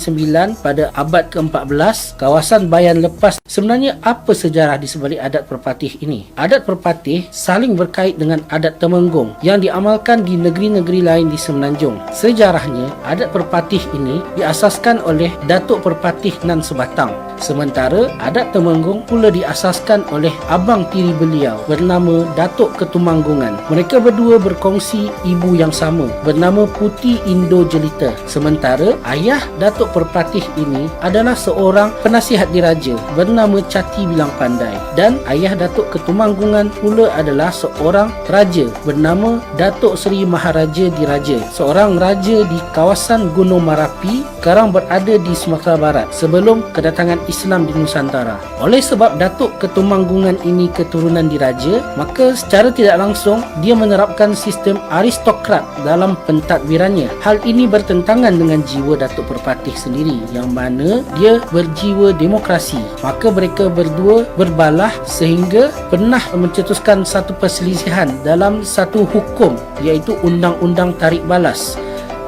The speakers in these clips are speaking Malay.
9 pada abad ke-14, kawasan Bayan lepas. Sebenarnya apa sejarah di sebalik adat perpatih ini? Adat perpatih saling berkait dengan adat Temenggung yang diamalkan di negeri-negeri lain di Semenanjung. Sejarahnya, adat perpatih ini diasaskan oleh Datuk Perpatih Nan Sebatang. Sementara adat Temenggung pula diasaskan oleh abang tiri beliau bernama Datuk Ketumanggungan. Mereka berdua berkongsi ibu yang sama bernama Puti Indo Jelita. Sementara ayah Datuk Perpatih ini adalah seorang penasihat diraja bernama Cati Bilang Pandai, dan ayah Datuk Ketumanggungan pula adalah seorang raja bernama Datuk Seri Maharaja Diraja, seorang raja di kawasan Gunung Marapi, sekarang berada di Sumatera Barat sebelum kedatangan Islam di Nusantara. Oleh sebab Datuk Ketumanggungan ini keturunan diraja, maka secara tidak langsung dia menerapkan sistem aristokrat dalam pentadbirannya. Hal ini bertentangan dengan jiwa Datuk Perpatih sendiri, yang mana dia berjiwa demokrasi. Maka mereka berdua berbalah sehingga pernah mencetuskan satu perselisihan dalam satu hukum, iaitu Undang-Undang Tarik Balas,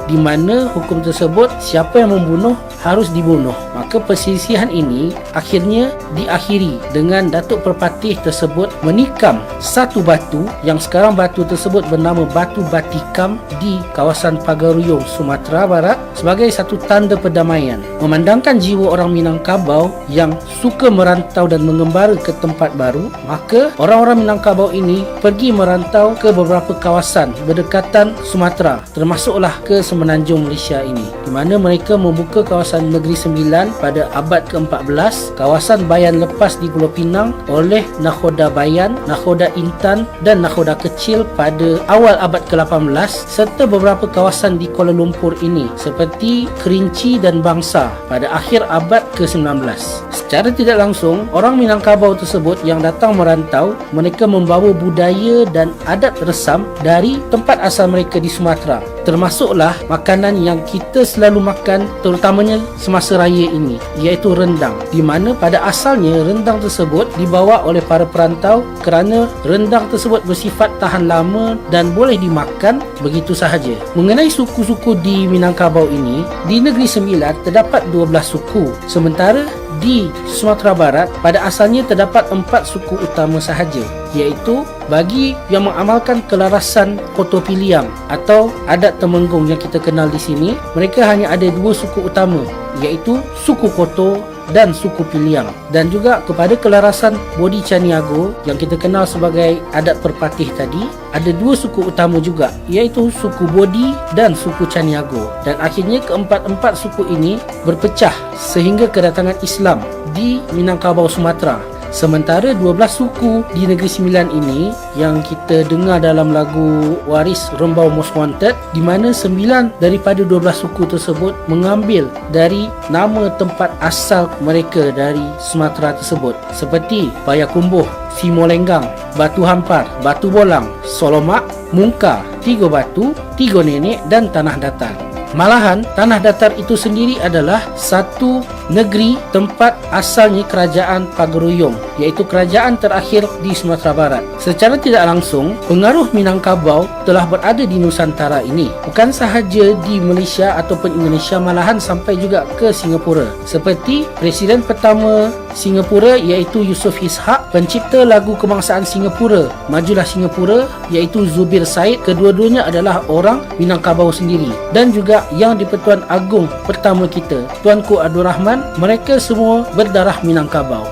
di mana hukum tersebut siapa yang membunuh harus dibunuh. Maka perselisihan ini akhirnya diakhiri dengan Datuk Perpatih tersebut menikam satu batu yang sekarang batu tersebut bernama Batu Batikam di kawasan Pagaruyung, Sumatera Barat, sebagai satu tanda perdamaian. Memandangkan jiwa orang Minangkabau yang suka merantau dan mengembara ke tempat baru, maka orang-orang Minangkabau ini pergi merantau ke beberapa kawasan berdekatan Sumatera, termasuklah ke Semenanjung Malaysia ini, di mana mereka membuka kawasan Negeri Sembilan pada abad ke-14, kawasan Bayan lepas di Pulau Pinang oleh Nakhoda Bayan, Nakhoda Intan dan Nakhoda Kecil pada awal abad ke-18, serta beberapa kawasan di Kuala Lumpur ini seperti Kerinci dan Bangsa pada akhir abad ke-19. Secara tidak langsung, orang Minangkabau tersebut yang datang merantau, mereka membawa budaya dan adat resam dari tempat asal mereka di Sumatera, termasuklah makanan yang kita selalu makan terutamanya semasa raya ini, iaitu rendang, di mana pada asalnya rendang tersebut dibawa oleh para perantau kerana rendang tersebut bersifat tahan lama dan boleh dimakan begitu sahaja. Mengenai suku-suku di Minangkabau ini, di Negeri Sembilan terdapat 12 suku, sementara di Sumatera Barat pada asalnya terdapat 4 suku utama sahaja, iaitu bagi yang mengamalkan kelarasan Koto Piliang atau adat Temenggung yang kita kenal di sini, mereka hanya ada 2 suku utama, iaitu suku Koto dan suku Piliang. Dan juga kepada kelarasan Bodi Caniago yang kita kenal sebagai adat Perpatih tadi, ada 2 suku utama juga, iaitu suku Bodi dan suku Caniago. Dan akhirnya keempat-empat suku ini berpecah sehingga kedatangan Islam di Minangkabau, Sumatera. Sementara 12 suku di Negeri Sembilan ini yang kita dengar dalam lagu Waris Rembau Most Wanted, di mana 9 daripada 12 suku tersebut mengambil dari nama tempat asal mereka dari Sumatera tersebut, seperti Payakumbuh, Simolenggang, Batu Hampar, Batu Bolang, Solomak, Mungkar, Tiga Batu, Tiga Nenek dan Tanah Datar. Malahan, Tanah Datar itu sendiri adalah satu negeri tempat asalnya kerajaan Pagaruyung, iaitu kerajaan terakhir di Sumatera Barat. Secara tidak langsung, pengaruh Minangkabau telah berada di Nusantara ini, bukan sahaja di Malaysia ataupun Indonesia, malahan sampai juga ke Singapura. Seperti Presiden pertama Singapura iaitu Yusof Ishak, pencipta lagu kebangsaan Singapura, Majulah Singapura, iaitu Zubir Said, kedua-duanya adalah orang Minangkabau sendiri. Dan juga yang di-Pertuan Agong pertama kita, Tuanku Abdul Rahman, mereka semua berdarah Minangkabau.